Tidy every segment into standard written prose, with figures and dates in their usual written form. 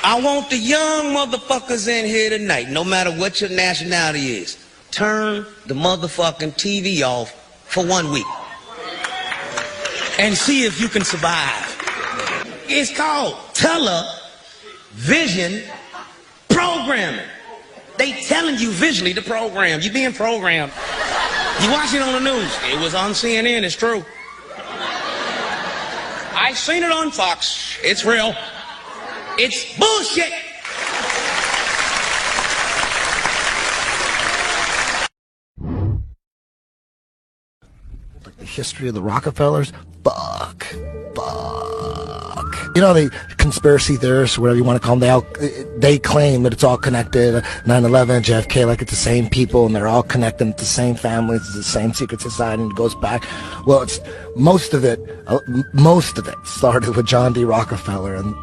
I want the young motherfuckers in here tonight, no matter what your nationality is, turn the motherfucking TV off for 1 week and see if you can survive. It's called television programming. They telling you visually to program. You being programmed. You watch it on the news. It was on CNN, it's true. I seen it on Fox. It's real. It's bullshit. Like the history of the Rockefellers, fuck. You know, the conspiracy theorists, whatever you want to call them, they claim that it's all connected. 9/11, JFK, like it's the same people, and they're all connected. It's the same families, it's the same secret society, and it goes back. Well, it's most of it started with John D. Rockefeller and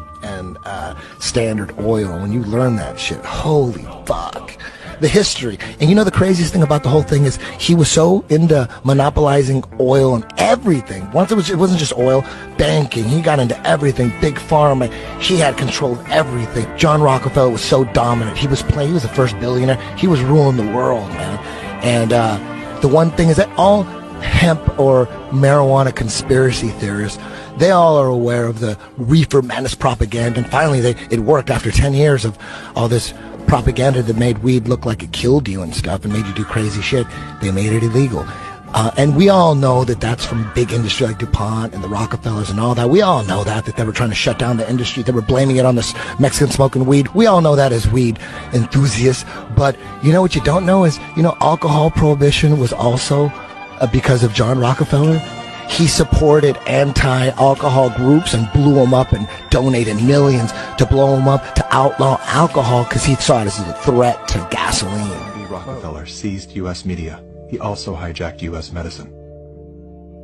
Standard Oil. When you learn that shit, holy fuck. The history. And you know the craziest thing about the whole thing is he was so into monopolizing oil and everything. Once it wasn't just oil, banking. He got into everything. Big pharma. He had control of everything. John Rockefeller was so dominant. He was the first billionaire. He was ruling the world, man. And the one thing is that all hemp or marijuana conspiracy theorists, they all are aware of the reefer madness propaganda. And finally, it worked after 10 years of all this propaganda that made weed look like it killed you and stuff and made you do crazy shit. They made it illegal. And we all know that that's from big industry like DuPont and the Rockefellers and all that. We all know that they were trying to shut down the industry. They were blaming it on this Mexican smoking weed. We all know that as weed enthusiasts. But you know what you don't know is, you know, alcohol prohibition was also because of John Rockefeller. He supported anti-alcohol groups and blew them up and donated millions to blow them up, to outlaw alcohol, because he saw it as a threat to gasoline. Rockefeller seized U.S. media. He also hijacked U.S. medicine.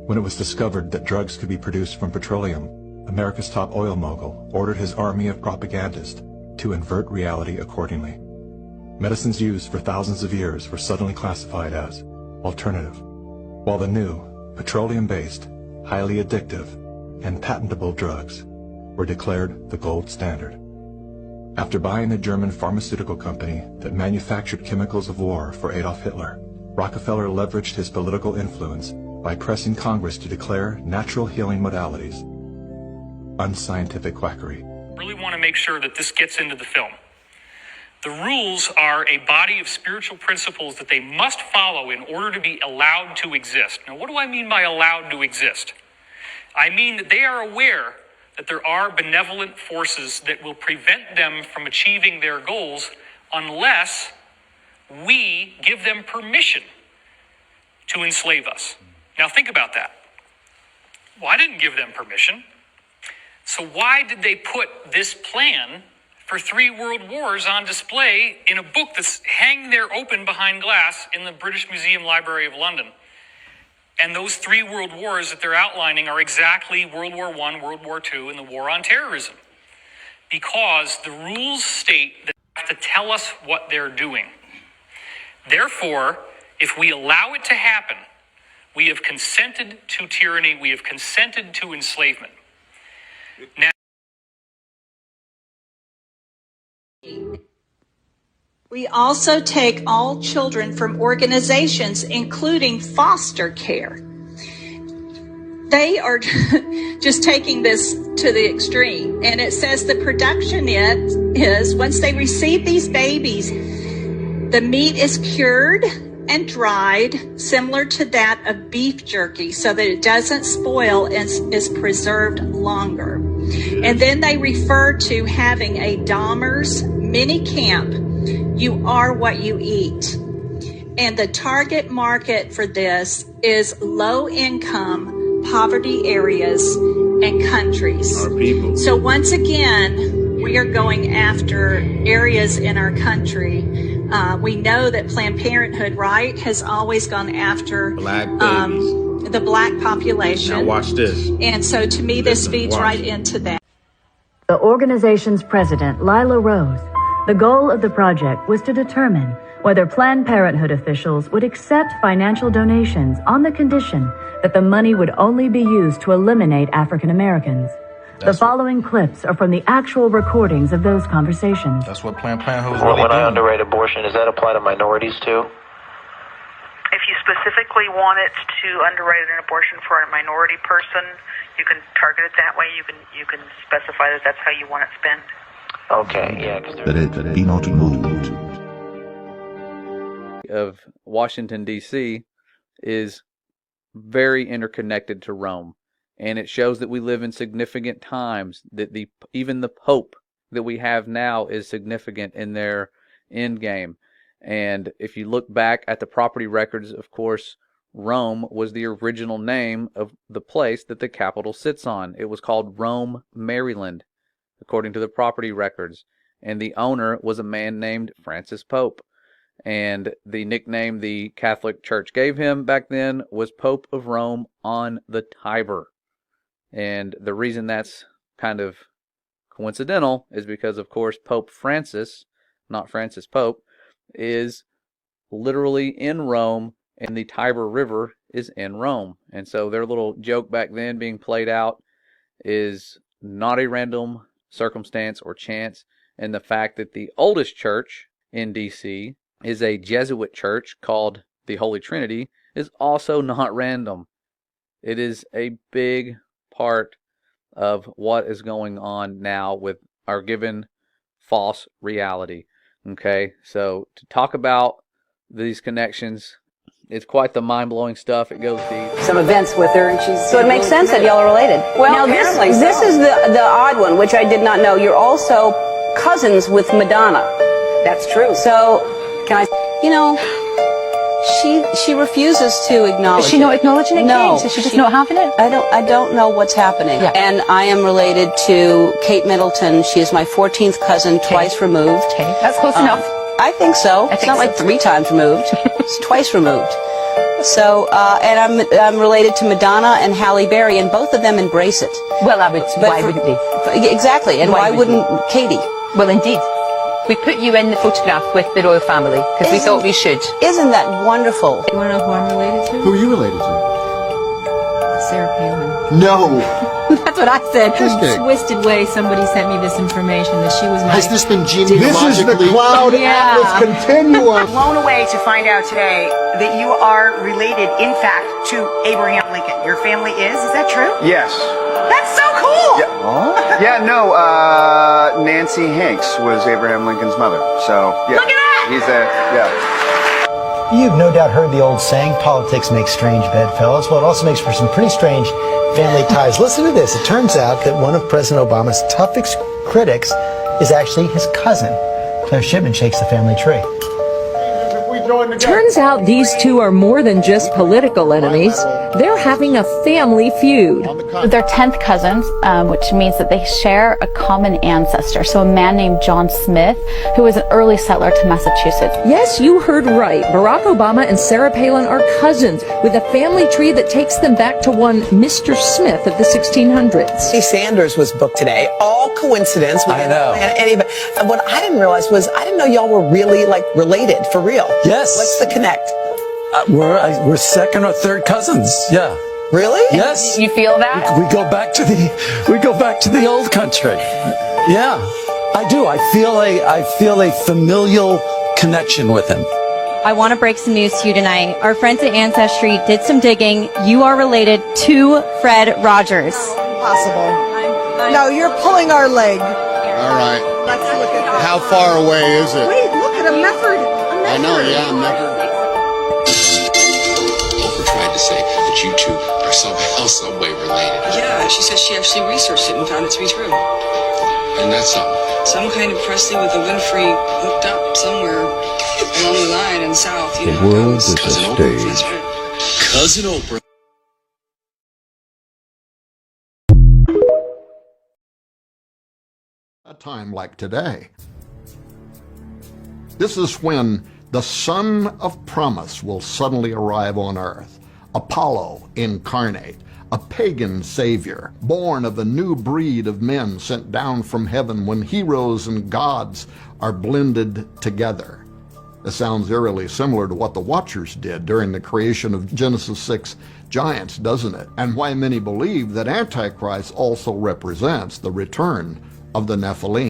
When it was discovered that drugs could be produced from petroleum, America's top oil mogul ordered his army of propagandists to invert reality accordingly. Medicines used for thousands of years were suddenly classified as alternative, while the new, petroleum-based, highly addictive, and patentable drugs were declared the gold standard. After buying a German pharmaceutical company that manufactured chemicals of war for Adolf Hitler, Rockefeller leveraged his political influence by pressing Congress to declare natural healing modalities unscientific quackery. Really want to make sure that this gets into the film. The rules are a body of spiritual principles that they must follow in order to be allowed to exist. Now, what do I mean by allowed to exist? I mean that they are aware that there are benevolent forces that will prevent them from achieving their goals unless we give them permission to enslave us. Now, think about that. Well, I didn't give them permission. So why did they put this plan for 3 world wars on display in a book that's hanging there open behind glass in the British Museum Library of London? And those 3 world wars that they're outlining are exactly World War I, World War II, and the war on terrorism. Because the rules state that they have to tell us what they're doing. Therefore, if we allow it to happen, we have consented to tyranny, we have consented to enslavement. Now, we also take all children from organizations, including foster care. They are just taking this to the extreme. And it says the production is once they receive these babies, the meat is cured and dried, similar to that of beef jerky, so that it doesn't spoil and is preserved longer. And then they refer to having a Dahmer's mini camp. You are what you eat. And the target market for this is low-income, poverty areas and countries. Our people. So once again, we are going after areas in our country. We know that Planned Parenthood, right, has always gone after black babies. The black population. Now watch this. And so to me, this feeds right into that. The organization's president, Lila Rose, the goal of the project was to determine whether Planned Parenthood officials would accept financial donations on the condition that the money would only be used to eliminate African Americans. The following clips are from the actual recordings of those conversations. That's what Planned Parenthood was Well, really when I doing. underwrite abortion, does that apply to minorities too? If you specifically want it to underwrite an abortion for a minority person, you can target it that way. You can specify that that's how you want it spent. Okay, yeah. That it be not moved. Of Washington, D.C. is very interconnected to Rome. And it shows that we live in significant times, that even the Pope that we have now is significant in their end game. And if you look back at the property records, of course, Rome was the original name of the place that the Capitol sits on. It was called Rome, Maryland, according to the property records. And the owner was a man named Francis Pope. And the nickname the Catholic Church gave him back then was Pope of Rome on the Tiber. And the reason that's kind of coincidental is because, of course, Pope Francis, not Francis Pope, is literally in Rome, and the Tiber River is in Rome. And so their little joke back then being played out is not a random circumstance or chance. And the fact that the oldest church in D.C. is a Jesuit church called the Holy Trinity is also not random. It is a big part of what is going on now with our given false reality. Okay, so to talk about these connections, it's quite the mind-blowing stuff. It goes deep. Some events with her, and she's so it makes sense that y'all are related. Well, now this is the odd one, which I did not know. You're also cousins with Madonna. That's true. So can I? You know, she refuses to acknowledge. Is she not acknowledging it? No, Is she just not having it? I don't know what's happening. Yeah. And I am related to Kate Middleton. She is my 14th cousin, twice removed. Okay, that's close enough. I think so. It's not like 3 times removed. It's twice removed. So, and I'm related to Madonna and Halle Berry, and both of them embrace it. Well, why wouldn't they? Exactly, and why wouldn't Katie? Well, indeed. We put you in the photograph with the royal family because we thought we should. Isn't that wonderful? You want to know who I'm related to? Who are you related to? Sarah Palin. No. That's what I said. In a twisted way, somebody sent me this information that she was my... Has this been genealogically? This is the Cloud Atlas Continuum. Blown away to find out today that you are related, in fact, to Abraham Lincoln. Your family is that true? Yes. That's so cool! Yeah, no, Nancy Hanks was Abraham Lincoln's mother. So, yeah. Look at that! He's a, yeah. You've no doubt heard the old saying, politics makes strange bedfellows. Well, it also makes for some pretty strange family ties. Listen to this. It turns out that one of President Obama's toughest critics is actually his cousin. Claire Shipman shakes the family tree. Turns out these two are more than just political enemies. They're having a family feud. They're 10th cousins, which means that they share a common ancestor. So a man named John Smith, who was an early settler to Massachusetts. Yes, you heard right. Barack Obama and Sarah Palin are cousins with a family tree that takes them back to one Mr. Smith of the 1600s. Sanders was booked today. All coincidence. I know. And what I didn't realize was I didn't know y'all were really related for real. Yes. What's the connect? We're second or third cousins. Yeah. Really? Yes. You feel that? We go back to the old country. Yeah, I do. I feel a familial connection with him. I want to break some news to you tonight. Our friends at Ancestry did some digging. You are related to Fred Rogers. Impossible. No, you're pulling our leg. All right. Let's look at that. How far away is it? Wait, look at a Mefford. I know, yeah, Mefford. Oprah tried to say that you two are somehow, some way related. Yeah, she says she actually researched it and found it to be true. And that's something. Some kind of Presley with a Winfrey hooked up somewhere along the line in the South. You know, world is a Cousin stage. Oprah. That's right. Cousin Oprah. A time like today. This is when the Son of Promise will suddenly arrive on earth. Apollo incarnate, a pagan savior, born of a new breed of men sent down from heaven when heroes and gods are blended together. It sounds eerily similar to what the Watchers did during the creation of Genesis 6 giants, doesn't it? And why many believe that Antichrist also represents the return of the Nephilim.